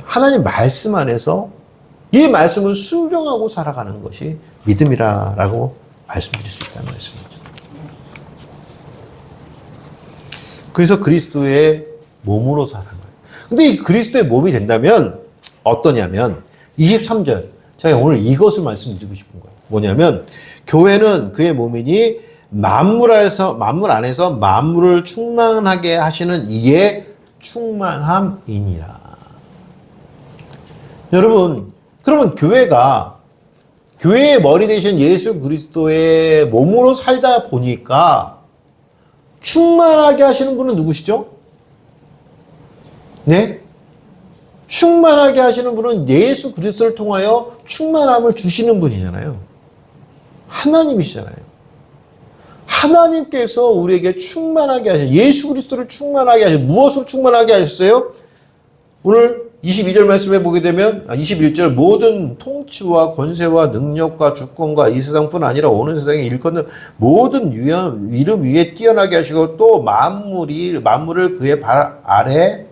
하나님 말씀 안에서 이 말씀을 순종하고 살아가는 것이 믿음이라고 말씀드릴 수 있다는 말씀이죠. 그래서 그리스도의 몸으로 살아가는 거예요. 근데 이 그리스도의 몸이 된다면 어떠냐면 23절, 제가 오늘 이것을 말씀드리고 싶은 거예요. 뭐냐면 교회는 그의 몸이니 만물 안에서 만물을 충만하게 하시는 이의 충만함이니라. 여러분, 그러면 교회의 머리 되신 예수 그리스도의 몸으로 살다 보니까 충만하게 하시는 분은 누구시죠? 네? 충만하게 하시는 분은 예수 그리스도를 통하여 충만함을 주시는 분이잖아요. 하나님이시잖아요. 하나님께서 우리에게 충만하게 하셨어요. 예수 그리스도를 충만하게 하셨어요. 무엇으로 충만하게 하셨어요? 오늘 22절 말씀에 보게 되면 21절 모든 통치와 권세와 능력과 주권과 이 세상뿐 아니라 오는 세상에 일컫는 모든 이름 위에 뛰어나게 하시고 또 만물을 그의 발 아래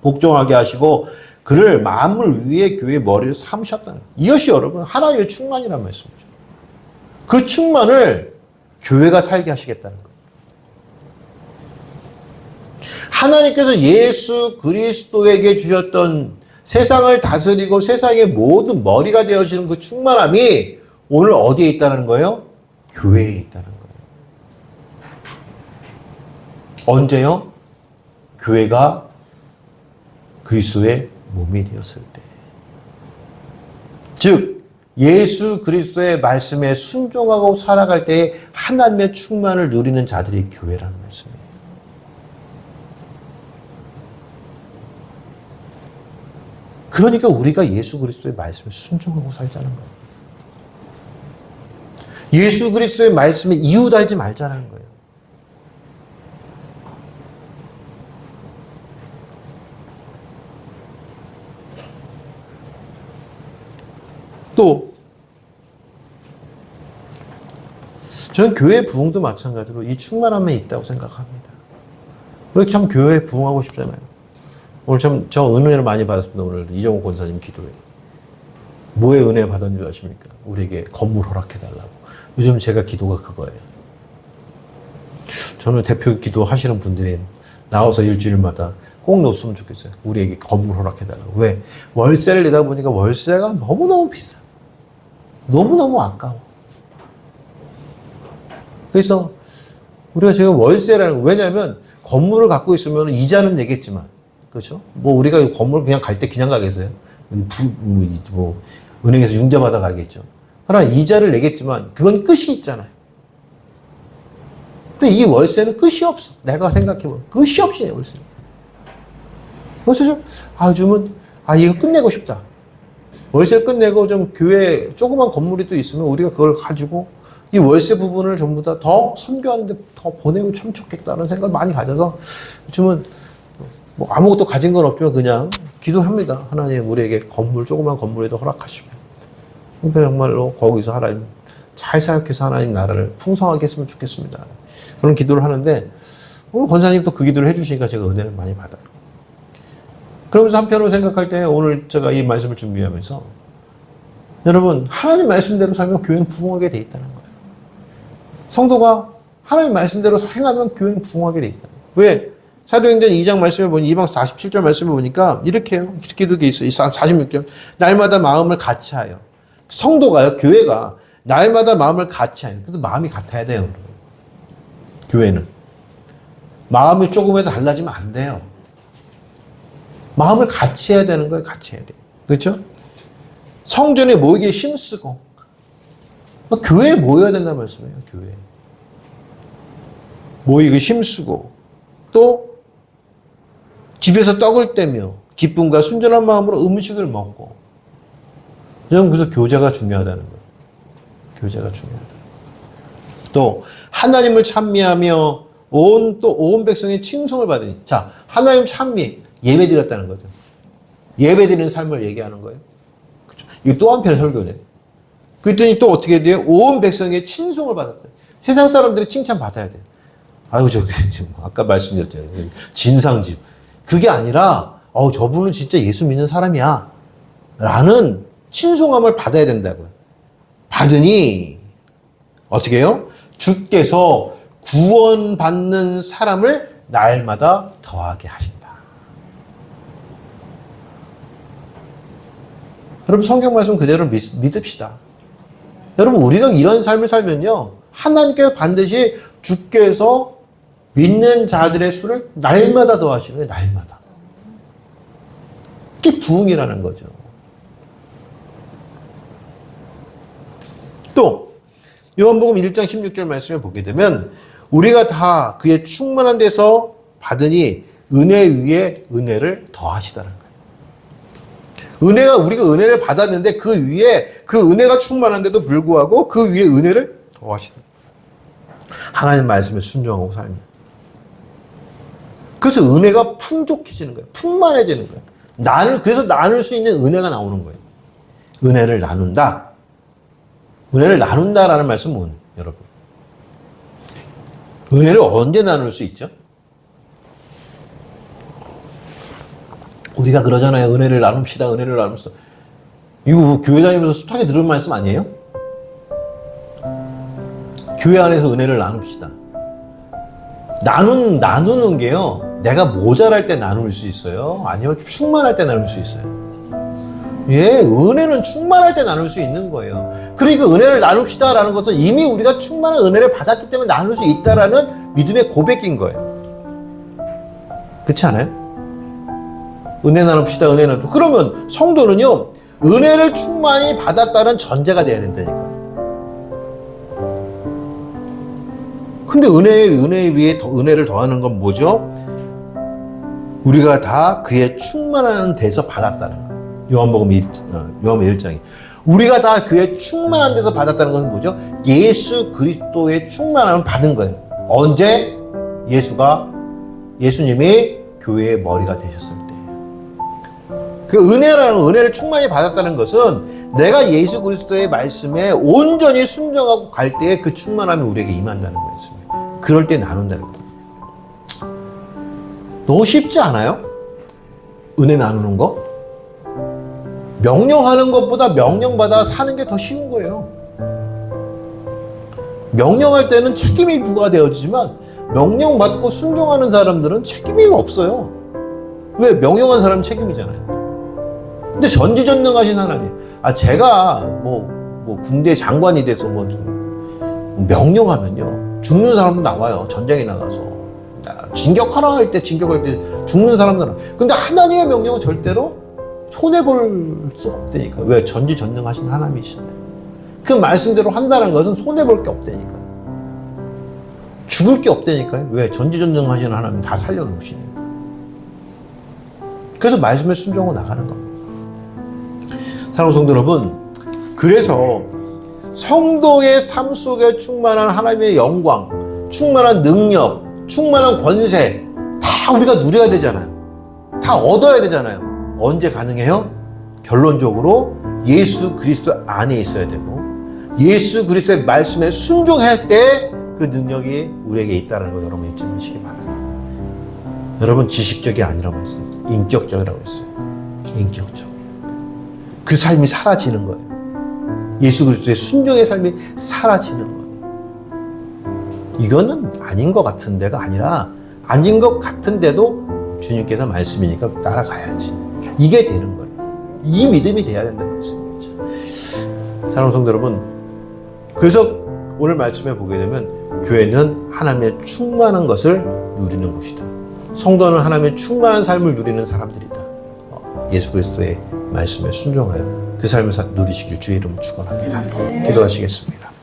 복종하게 하시고 그를 만물 위에 교회의 머리를 삼으셨다는 거예요. 이것이 여러분 하나님의 충만이라는 말씀이죠. 그 충만을 교회가 살게 하시겠다는 거예요. 하나님께서 예수 그리스도에게 주셨던 세상을 다스리고 세상의 모든 머리가 되어지는 그 충만함이 오늘 어디에 있다는 거예요? 교회에 있다는 거예요. 언제요? 교회가 그리스도의 몸이 되었을 때. 즉 예수 그리스도의 말씀에 순종하고 살아갈 때에 하나님의 충만을 누리는 자들이 교회라는 말씀이에요. 그러니까 우리가 예수 그리스도의 말씀에 순종하고 살자는 거예요. 예수 그리스도의 말씀에 이웃알지 말자는 거예요. 또 저는 교회 부흥도 마찬가지로 이 충만함에 있다고 생각합니다. 그렇게 참 교회에 부흥하고 싶잖아요. 오늘 참 저 은혜를 많이 받았습니다. 오늘 이정호 권사님 기도에. 뭐의 은혜 받은 줄 아십니까? 우리에게 건물 허락해달라고. 요즘 제가 기도가 그거예요. 저는 대표 기도 하시는 분들이 나와서 일주일마다 꼭 넣었으면 좋겠어요. 우리에게 건물 허락해달라고. 왜? 월세를 내다 보니까 월세가 너무너무 비싸. 너무너무 아까워. 그래서 우리가 지금 월세라는 거, 왜냐하면 건물을 있으면 이자는 내겠지만, 그렇죠? 뭐 우리가 건물 그냥 갈 때 그냥 가겠어요? 뭐 은행에서 융자 받아 가겠죠. 그러나 이자를 내겠지만 그건 끝이 있잖아요. 근데 이 월세는 끝이 없어. 내가 생각해보면 끝이 없이 내 월세. 그래서 좀 이거 끝내고 싶다. 월세를 끝내고 좀 교회 조그만 건물이 또 있으면 우리가 그걸 가지고 이 월세 부분을 전부 다 더 선교하는데 더 보내면 참 좋겠다는 생각을 많이 가져서 요즘은 뭐 아무것도 가진 건 없지만 그냥 기도합니다. 하나님 우리에게 조그만 건물에도 허락하시고 그러니까 정말로 거기서 하나님 잘 사역해서 하나님 나라를 풍성하게 했으면 좋겠습니다. 그런 기도를 하는데 오늘 권사님 또 그 기도를 해주시니까 제가 은혜를 많이 받아요. 그러면서 한편으로 생각할 때 오늘 제가 이 말씀을 준비하면서 여러분 하나님 말씀대로 살면 교회는 부흥하게 돼 있다는 거예요. 성도가 하나님 말씀대로 행하면 교회는 부흥하게 돼 있다. 왜? 사도행전 2장 말씀에 보니 2장 47절 말씀을 보니까 이렇게 해요. 기도게 있어요. 46절. 날마다 마음을 같이하여. 성도가요. 교회가 날마다 마음을 같이하여. 그래도 마음이 같아야 돼요. 교회는. 마음이 조금이라도 달라지면 안 돼요. 마음을 같이 해야 되는 거예요. 같이 해야 돼요. 그렇죠? 성전에 모이기에 힘쓰고 교회에 모여야 된다는 말씀이에요. 교회에. 모이기 힘쓰고 또 집에서 떡을 떼며 기쁨과 순전한 마음으로 음식을 먹고 저는 그래서 교제가 중요하다는 거예요. 교제가 중요하다. 또 하나님을 찬미하며 온 백성의 칭송을 받으니 자 하나님 찬미 예배 드렸다는 거죠. 예배 드리는 삶을 얘기하는 거예요. 그렇죠? 이거 또 한편의 설교네. 그랬더니 또 어떻게 돼요? 온 백성의 칭송을 받았다. 세상 사람들이 칭찬 받아야 돼요. 아유 저기 지금 아까 말씀드렸잖아요. 진상집. 그게 아니라 저분은 진짜 예수 믿는 사람이야. 라는 칭송함을 받아야 된다고요. 받으니 어떻게 해요? 주께서 구원받는 사람을 날마다 더하게 하신다. 여러분 성경 말씀 그대로 믿읍시다. 여러분 우리가 이런 삶을 살면요. 하나님께서 반드시 주께서 믿는 자들의 수를 날마다 더하시는 거예요. 날마다. 그게 부흥이라는 거죠. 또 요한복음 1장 16절 말씀에 보게 되면 우리가 다 그의 충만한 데서 받으니 은혜 위에 은혜를 더하시다는 거예요. 우리가 은혜를 받았는데 그 위에 그 은혜가 충만한데도 불구하고 그 위에 은혜를 더하시다. 하나님 말씀에 순종하고 살면. 그래서 은혜가 풍족해지는 거예요. 풍만해지는 거예요. 그래서 나눌 수 있는 은혜가 나오는 거예요. 은혜를 나눈다. 은혜를 나눈다라는 말씀은 뭐예요, 여러분? 은혜를 언제 나눌 수 있죠? 우리가 그러잖아요. 은혜를 나눕시다. 은혜를 나눕시다. 이거 교회 다니면서 숱하게 들은 말씀 아니에요? 교회 안에서 은혜를 나눕시다. 나누는 게요. 내가 모자랄 때 나눌 수 있어요. 아니면 충만할 때 나눌 수 있어요. 예, 은혜는 충만할 때 나눌 수 있는 거예요. 그러니까 은혜를 나눕시다라는 것은 이미 우리가 충만한 은혜를 받았기 때문에 나눌 수 있다라는 믿음의 고백인 거예요. 그렇지 않아요? 은혜 나눕시다, 은혜 나눕시다. 그러면 성도는요, 은혜를 충만히 받았다는 전제가 돼야 된다니까. 근데 은혜 위에 은혜를 더하는 건 뭐죠? 우리가 다 그의 충만한 데서 받았다는 거예요. 요한복음 1장이. 우리가 다 그의 충만한 데서 받았다는 것은 뭐죠? 예수 그리스도의 충만함을 받은 거예요. 언제? 예수님이 교회의 머리가 되셨을 때. 그 은혜를 충만히 받았다는 것은 내가 예수 그리스도의 말씀에 온전히 순종하고 갈 때에 그 충만함이 우리에게 임한다는 거였습니다. 그럴 때 나눈다는 거예요. 너무 쉽지 않아요? 은혜 나누는 거? 명령하는 것보다 명령받아 사는 게 더 쉬운 거예요. 명령할 때는 책임이 부과되어지지만 명령받고 순종하는 사람들은 책임이 없어요. 왜? 명령한 사람은 책임이잖아요. 근데 전지전능하신 하나님, 제가 뭐 군대 장관이 돼서 명령하면요 죽는 사람도 나와요. 전쟁에 나가서 진격하라 할 때 진격할 때 죽는 사람도 나와요. 근데 하나님의 명령은 절대로 손해볼 수 없다니까. 왜? 전지전능하신 하나님이시잖아요. 그 말씀대로 한다는 것은 손해볼 게 없다니까. 죽을 게 없다니까요. 왜? 전지전능하시는 하나님 다 살려놓으시니까. 그래서 말씀에 순종하고 나가는 겁니다. 사랑하는 성도 여러분, 그래서 성도의 삶 속에 충만한 하나님의 영광, 충만한 능력, 충만한 권세 다 우리가 누려야 되잖아요. 다 얻어야 되잖아요. 언제 가능해요? 결론적으로 예수 그리스도 안에 있어야 되고 예수 그리스도의 말씀에 순종할 때 그 능력이 우리에게 있다는 거 여러분 잊지 마시기 바랍니다. 여러분 지식적이 아니라고 말씀드립니다. 인격적이라고 했어요. 인격적. 그 삶이 사라지는 거예요. 예수 그리스도의 순종의 삶이 사라지는 거예요. 이거는 아닌 것 같은 데가 아니라 아닌 것 같은데도 주님께서 말씀이니까 따라가야지. 이게 되는 거예요. 이 믿음이 돼야 된다는 말씀이죠. 사랑하는 성도 여러분, 그래서 오늘 말씀에 보게 되면 교회는 하나님의 충만한 것을 누리는 곳이다. 성도는 하나님의 충만한 삶을 누리는 사람들이다. 예수 그리스도의 말씀에 순종하여 그 삶을 누리시길 주의 이름으로 축원합니다. 기도하시겠습니다.